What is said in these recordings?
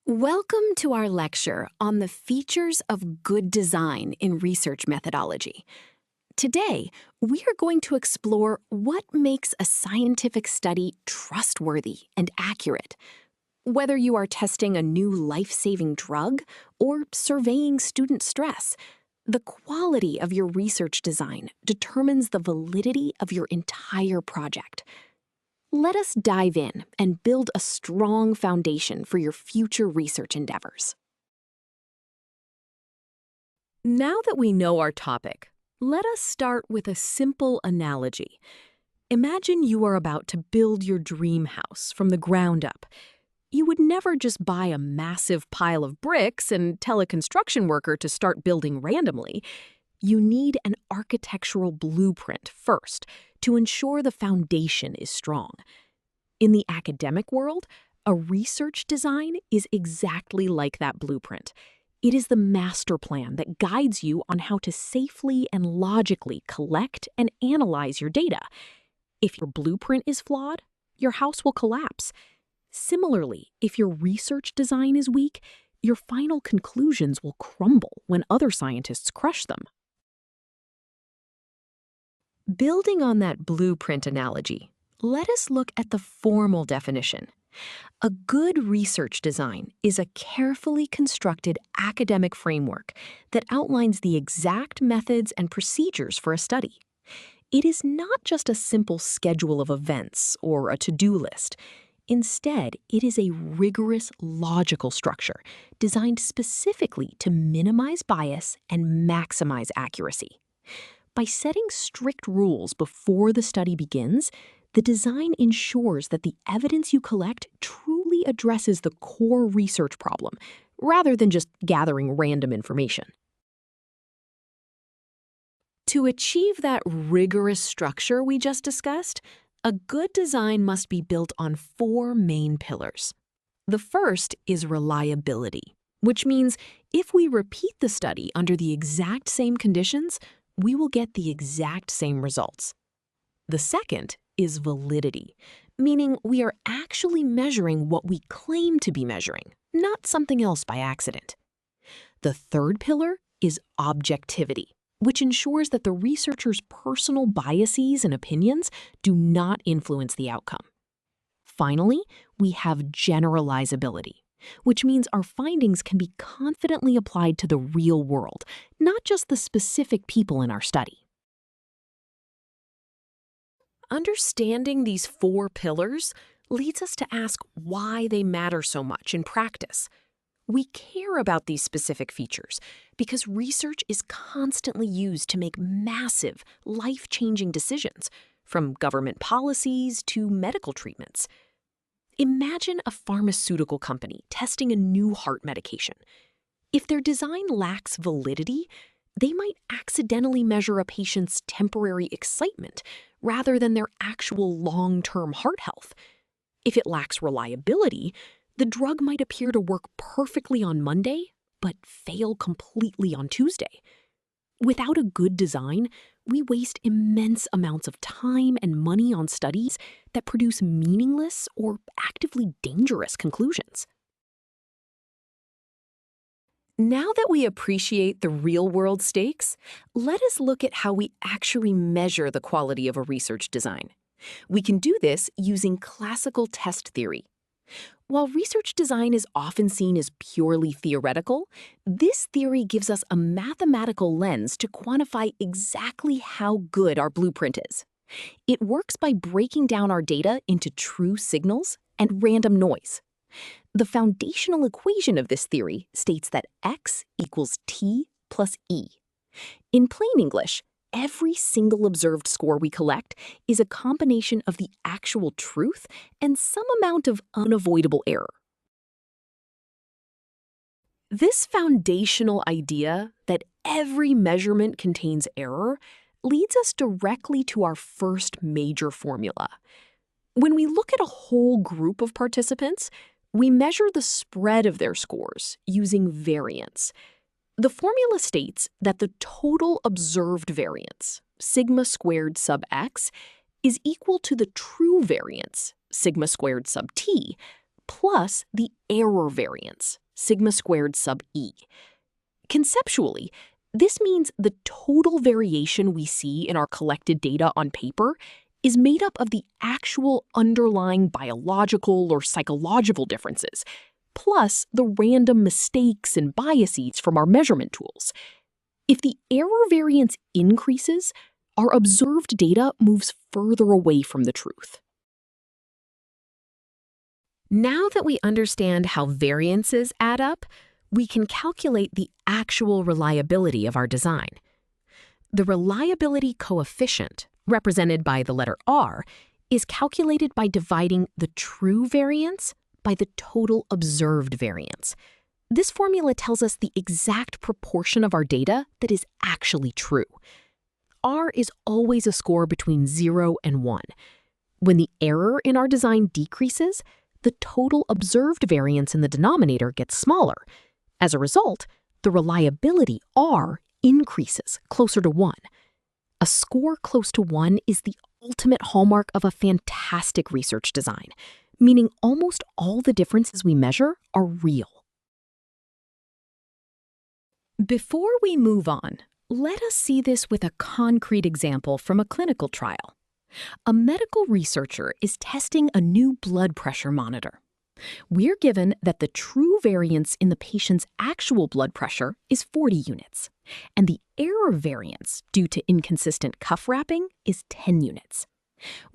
Welcome to our lecture on the features of good design in research methodology. Today, we are going to explore what makes a scientific study trustworthy and accurate. Whether you are testing a new life-saving drug or surveying student stress, the quality of your research design determines the validity of your entire project. Let us dive in and build a strong foundation for your future research endeavors. Now that we know our topic, let us start with a simple analogy. Imagine you are about to build your dream house from the ground up. You would never just buy a massive pile of bricks and tell a construction worker to start building randomly. You need an architectural blueprint first to ensure the foundation is strong. In the academic world, a research design is exactly like that blueprint. It is the master plan that guides you on how to safely and logically collect and analyze your data. If your blueprint is flawed, your house will collapse. Similarly, if your research design is weak, your final conclusions will crumble when other scientists crush them. Building on that blueprint analogy, let us look at the formal definition. A good research design is a carefully constructed academic framework that outlines the exact methods and procedures for a study. It is not just a simple schedule of events or a to-do list. Instead, it is a rigorous, logical structure designed specifically to minimize bias and maximize accuracy. By setting strict rules before the study begins, the design ensures that the evidence you collect truly addresses the core research problem, rather than just gathering random information. To achieve that rigorous structure we just discussed, a good design must be built on 4 main pillars. The first is reliability, which means if we repeat the study under the exact same conditions, we will get the exact same results. The second is validity, meaning we are actually measuring what we claim to be measuring, not something else by accident. The third pillar is objectivity, which ensures that the researcher's personal biases and opinions do not influence the outcome. Finally, we have generalizability, which means our findings can be confidently applied to the real world, not just the specific people in our study. Understanding these 4 pillars leads us to ask why they matter so much in practice. We care about these specific features because research is constantly used to make massive, life-changing decisions, from government policies to medical treatments. Imagine a pharmaceutical company testing a new heart medication. If their design lacks validity, they might accidentally measure a patient's temporary excitement rather than their actual long-term heart health. If it lacks reliability, the drug might appear to work perfectly on Monday, but fail completely on Tuesday. Without a good design, we waste immense amounts of time and money on studies that produce meaningless or actively dangerous conclusions. Now that we appreciate the real-world stakes, let us look at how we actually measure the quality of a research design. We can do this using classical test theory. While research design is often seen as purely theoretical, this theory gives us a mathematical lens to quantify exactly how good our blueprint is. It works by breaking down our data into true signals and random noise. The foundational equation of this theory states that x equals t plus e. In plain English, every single observed score we collect is a combination of the actual truth and some amount of unavoidable error. This foundational idea that every measurement contains error leads us directly to our first major formula. When we look at a whole group of participants, we measure the spread of their scores using variance. The formula states that the total observed variance, sigma squared sub x, is equal to the true variance, sigma squared sub t, plus the error variance, sigma squared sub e. Conceptually, this means the total variation we see in our collected data on paper is made up of the actual underlying biological or psychological differences, plus the random mistakes and biases from our measurement tools. If the error variance increases, our observed data moves further away from the truth. Now that we understand how variances add up, we can calculate the actual reliability of our design. The reliability coefficient, represented by the letter R, is calculated by dividing the true variance by the total observed variance. This formula tells us the exact proportion of our data that is actually true. R is always a score between 0 and 1. When the error in our design decreases, the total observed variance in the denominator gets smaller. As a result, the reliability, R, increases closer to 1. A score close to 1 is the ultimate hallmark of a fantastic research design, meaning almost all the differences we measure are real. Before we move on, let us see this with a concrete example from a clinical trial. A medical researcher is testing a new blood pressure monitor. We're given that the true variance in the patient's actual blood pressure is 40 units, and the error variance due to inconsistent cuff wrapping is 10 units.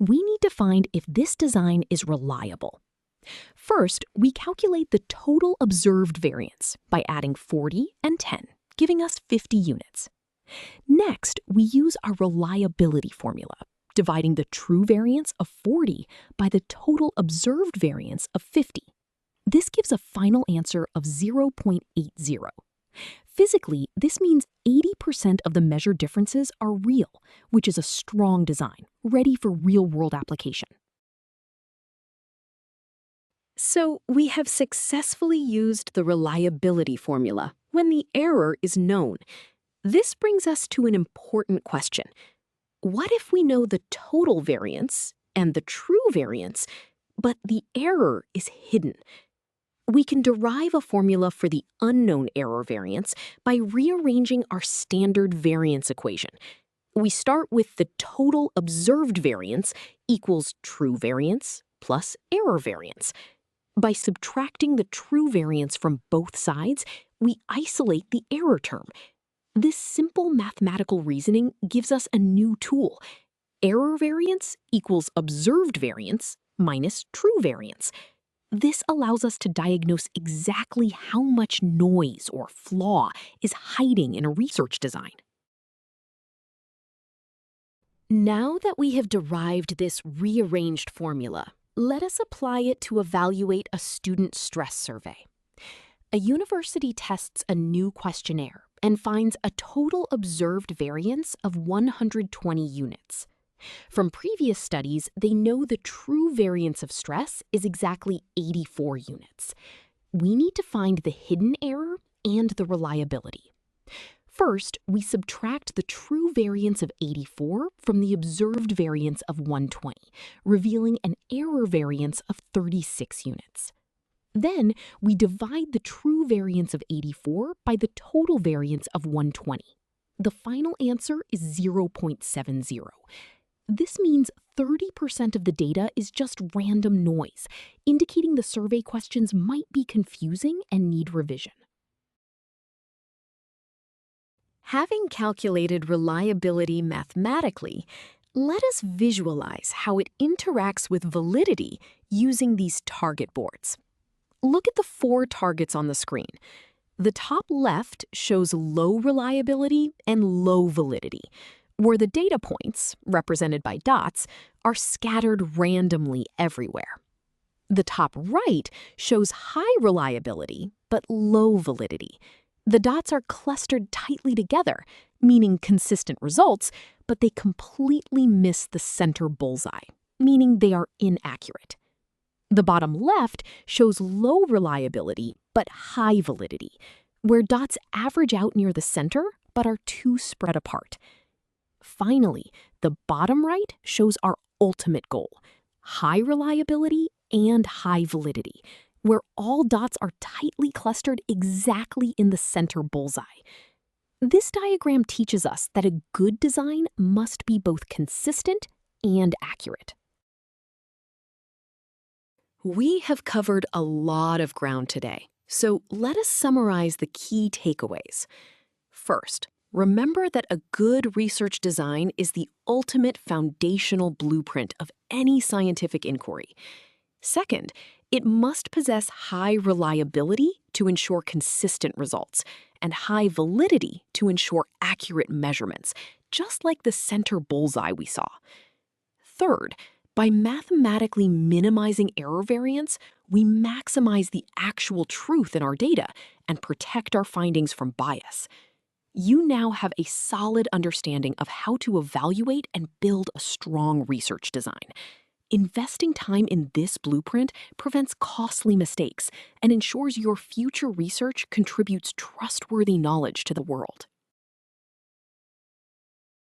We need to find if this design is reliable. First, we calculate the total observed variance by adding 40 and 10, giving us 50 units. Next, we use our reliability formula, dividing the true variance of 40 by the total observed variance of 50. This gives a final answer of 0.80. Physically, this means 80% of the measured differences are real, which is a strong design, ready for real-world application. So, we have successfully used the reliability formula when the error is known. This brings us to an important question. What if we know the total variance and the true variance, but the error is hidden? We can derive a formula for the unknown error variance by rearranging our standard variance equation. We start with the total observed variance equals true variance plus error variance. By subtracting the true variance from both sides, we isolate the error term. This simple mathematical reasoning gives us a new tool. Error variance equals observed variance minus true variance. This allows us to diagnose exactly how much noise or flaw is hiding in a research design. Now that we have derived this rearranged formula, let us apply it to evaluate a student stress survey. A university tests a new questionnaire and finds a total observed variance of 120 units. From previous studies, they know the true variance of stress is exactly 84 units. We need to find the hidden error and the reliability. First, we subtract the true variance of 84 from the observed variance of 120, revealing an error variance of 36 units. Then, we divide the true variance of 84 by the total variance of 120. The final answer is 0.70. This means 30% of the data is just random noise, indicating the survey questions might be confusing and need revision. Having calculated reliability mathematically, let us visualize how it interacts with validity using these target boards. Look at the 4 targets on the screen. The top left shows low reliability and low validity, where the data points, represented by dots, are scattered randomly everywhere. The top right shows high reliability but low validity. The dots are clustered tightly together, meaning consistent results, but they completely miss the center bullseye, meaning they are inaccurate. The bottom left shows low reliability but high validity, where dots average out near the center but are too spread apart. Finally, the bottom right shows our ultimate goal: high reliability and high validity, where all dots are tightly clustered exactly in the center bullseye. This diagram teaches us that a good design must be both consistent and accurate. We have covered a lot of ground today, so let us summarize the key takeaways. First, remember that a good research design is the ultimate foundational blueprint of any scientific inquiry. Second, it must possess high reliability to ensure consistent results and high validity to ensure accurate measurements, just like the center bullseye we saw. Third, by mathematically minimizing error variance, we maximize the actual truth in our data and protect our findings from bias. You now have a solid understanding of how to evaluate and build a strong research design. Investing time in this blueprint prevents costly mistakes and ensures your future research contributes trustworthy knowledge to the world.